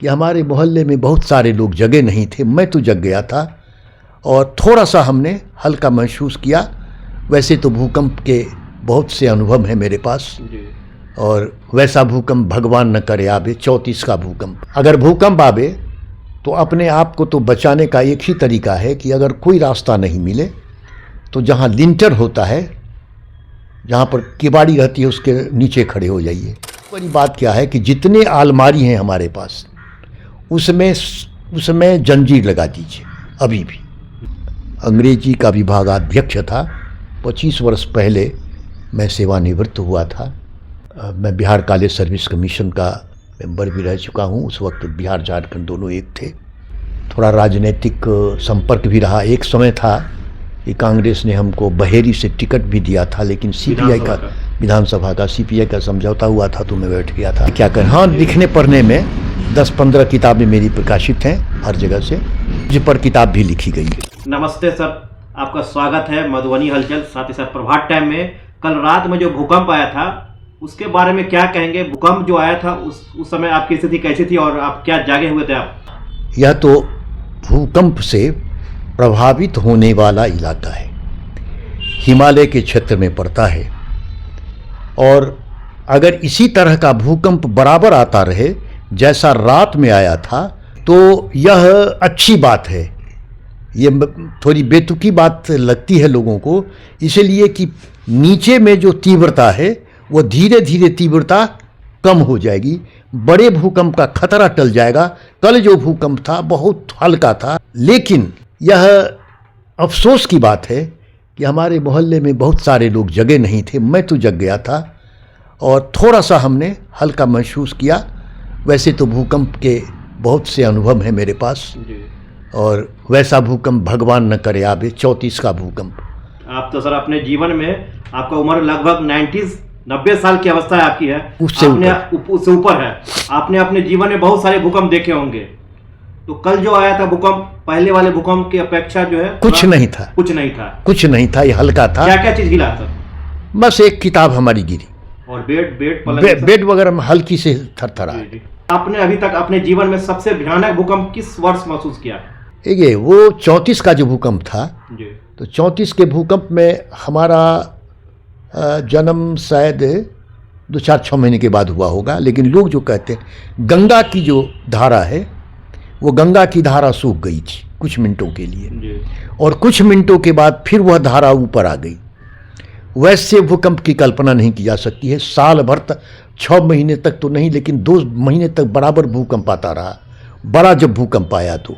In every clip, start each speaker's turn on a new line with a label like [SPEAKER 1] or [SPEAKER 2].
[SPEAKER 1] कि हमारे मोहल्ले में बहुत सारे लोग जगे नहीं थे, मैं तो जग गया था और थोड़ा सा हमने हल्का महसूस किया। वैसे तो भूकंप के बहुत से अनुभव हैं मेरे पास और वैसा भूकंप भगवान न करे आवे, 34 का भूकंप। अगर भूकंप आवे तो अपने आप को तो बचाने का एक ही तरीका है कि अगर कोई रास्ता नहीं मिले तो जहाँ लिंटर होता है, जहाँ पर केबाड़ी रहती है, उसके नीचे खड़े हो जाइए। बड़ी बात क्या है कि जितने अलमारी हैं हमारे पास उसमें जंजीर लगा दीजिए अभी भी। अंग्रेजी का विभागाध्यक्ष था, 25 वर्ष पहले मैं सेवानिवृत्त हुआ था। मैं बिहार कॉलेज सर्विस कमीशन का मेंबर भी रह चुका हूँ। उस वक्त बिहार झारखंड दोनों एक थे। थोड़ा राजनीतिक संपर्क भी रहा। एक समय था कि कांग्रेस ने हमको बहेरी से टिकट भी दिया था, लेकिन सीपीआई का विधानसभा का सीपीआई का समझौता हुआ था तो मैं बैठ गया था। क्या करें, हाँ, लिखने पढ़ने में 10-15 किताबें मेरी प्रकाशित हैं हर जगह से, जिस पर किताब भी लिखी गई है।
[SPEAKER 2] नमस्ते सर, आपका स्वागत है मधुबनी हलचल, साथ ही साथ प्रभात टाइम में। कल रात में जो भूकंप आया था उसके बारे में क्या कहेंगे? भूकंप जो आया था उस समय आपकी स्थिति कैसी थी और आप क्या जागे हुए थे आप?
[SPEAKER 1] यह तो भूकंप से प्रभावित होने वाला इलाका है, हिमालय के क्षेत्र में पड़ता है और अगर इसी तरह का भूकंप बराबर आता रहे जैसा रात में आया था तो यह अच्छी बात है। ये थोड़ी बेतुकी बात लगती है लोगों को, इसलिए कि नीचे में जो तीव्रता है वो धीरे धीरे तीव्रता कम हो जाएगी, बड़े भूकंप का खतरा टल जाएगा। कल जो भूकंप था बहुत हल्का था, लेकिन यह अफसोस की बात है कि हमारे मोहल्ले में बहुत सारे लोग जगे नहीं थे, मैं तो जग गया था और थोड़ा सा हमने हल्का महसूस किया। वैसे तो भूकंप के बहुत से अनुभव हैं मेरे पास और वैसा भूकंप भगवान न करे आवे, 34 का भूकंप।
[SPEAKER 2] आप तो सर अपने जीवन में, आपका उम्र लगभग 90 साल की अवस्था है आपकी है,
[SPEAKER 1] उससे
[SPEAKER 2] ऊपर है। आपने अपने जीवन में बहुत सारे भूकंप देखे होंगे, तो कल जो आया था भूकंप पहले वाले भूकंप की अपेक्षा जो है
[SPEAKER 1] कुछ नहीं था, ये हल्का था।
[SPEAKER 2] क्या क्या चीज गिरा सर?
[SPEAKER 1] बस एक किताब हमारी गिरी
[SPEAKER 2] और बेड
[SPEAKER 1] वगैरह में हल्की से थरथरा।
[SPEAKER 2] आपने अभी तक अपने जीवन में सबसे भयानक भूकंप किस वर्ष महसूस किया?
[SPEAKER 1] ये वो 34 का जो भूकंप था, तो 34 के भूकंप में हमारा जन्म शायद 2-4-6 महीने के बाद हुआ होगा। लेकिन लोग जो कहते हैं गंगा की जो धारा है, वो गंगा की धारा सूख गई थी कुछ मिनटों के लिए और कुछ मिनटों के बाद फिर वह धारा ऊपर आ गई। वैसे भूकंप की कल्पना नहीं की जा सकती है। साल भर तक, 6 महीने तक तो नहीं, लेकिन 2 महीने तक बराबर भूकंप आता रहा, बड़ा जब भूकंप आया तो।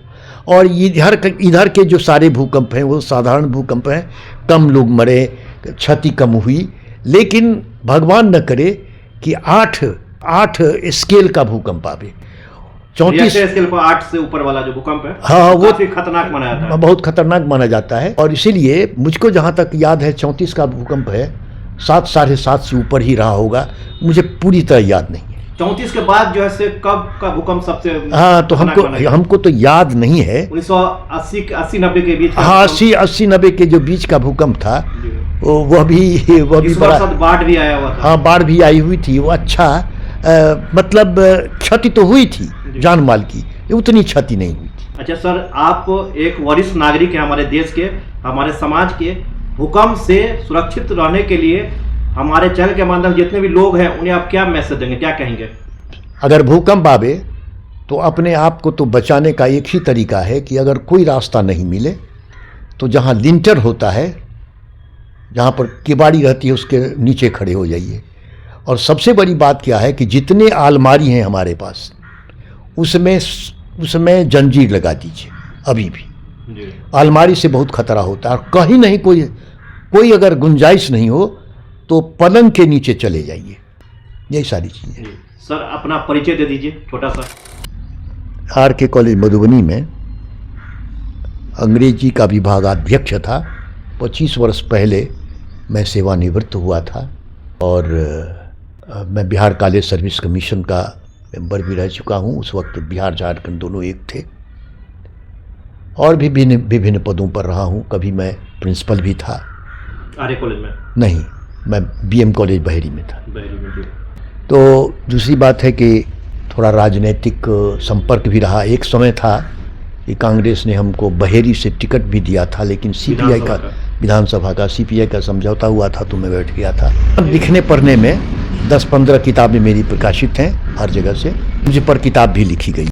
[SPEAKER 1] और इधर के जो सारे भूकंप हैं वो साधारण भूकंप हैं, कम लोग मरे, क्षति कम हुई। लेकिन भगवान न करे कि 8 स्केल का भूकंप आवे। 34
[SPEAKER 2] स्केल पर 8 से ऊपर वाला जो भूकंप है,
[SPEAKER 1] हाँ, वो
[SPEAKER 2] काफी खतरनाक माना जाता है,
[SPEAKER 1] बहुत खतरनाक माना जाता है। और इसीलिए मुझको जहाँ तक याद है 34 का भूकंप है, 7-7.5 से ऊपर ही रहा होगा, मुझे पूरी तरह याद नहीं है।
[SPEAKER 2] 34 के बाद जो है कब का भूकंप सबसे,
[SPEAKER 1] हाँ, तो हमको तो याद नहीं है।
[SPEAKER 2] 1980-90 के बीच,
[SPEAKER 1] हाँ, 80-90 के जो बीच का भूकंप था वह भी बड़ा,
[SPEAKER 2] बाढ़ भी आया हुआ था।
[SPEAKER 1] हाँ, बाढ़ भी आई हुई थी। वो अच्छा मतलब क्षति तो हुई थी जान माल की, उतनी क्षति नहीं हुई थी।
[SPEAKER 2] अच्छा सर, आप एक वरिष्ठ नागरिक हैं हमारे देश के, हमारे समाज के। भूकंप से सुरक्षित रहने के लिए हमारे चैनल के माध्यम जितने भी लोग हैं उन्हें आप क्या मैसेज देंगे, क्या कहेंगे?
[SPEAKER 1] अगर भूकंप आवे तो अपने आप को तो बचाने का एक ही तरीका है कि अगर कोई रास्ता नहीं मिले तो जहाँ लिंटर होता है, जहाँ पर केबाड़ी रहती है, उसके नीचे खड़े हो जाइए। और सबसे बड़ी बात क्या है कि जितने अलमारी हैं हमारे पास उसमें जंजीर लगा दीजिए अभी भी। अलमारी से बहुत खतरा होता है और कहीं नहीं कोई अगर गुंजाइश नहीं हो तो पलंग के नीचे चले जाइए। यही सारी चीज़ें।
[SPEAKER 2] सर अपना परिचय दे दीजिए छोटा सा।
[SPEAKER 1] RK कॉलेज मधुबनी में अंग्रेजी का विभागाध्यक्ष था। 25 वर्ष पहले मैं सेवानिवृत्त हुआ था और मैं बिहार कॉलेज सर्विस कमीशन का मेंबर भी रह चुका हूँ। उस वक्त बिहार झारखंड दोनों एक थे और भी विभिन्न पदों पर रहा हूँ। कभी मैं प्रिंसिपल भी था।
[SPEAKER 2] RK कॉलेज में
[SPEAKER 1] नहीं, मैं BM कॉलेज बहेरी में था।
[SPEAKER 2] बहेरी में।
[SPEAKER 1] तो दूसरी बात है कि थोड़ा राजनीतिक संपर्क भी रहा। एक समय था कि कांग्रेस ने हमको बहेरी से टिकट भी दिया था, लेकिन सीपीआई का, विधानसभा का सीपीआई का समझौता हुआ था तो मैं बैठ गया था। लिखने पढ़ने में 10-15 किताबें मेरी प्रकाशित हैं हर जगह से, मुझ पर किताब भी लिखी गई।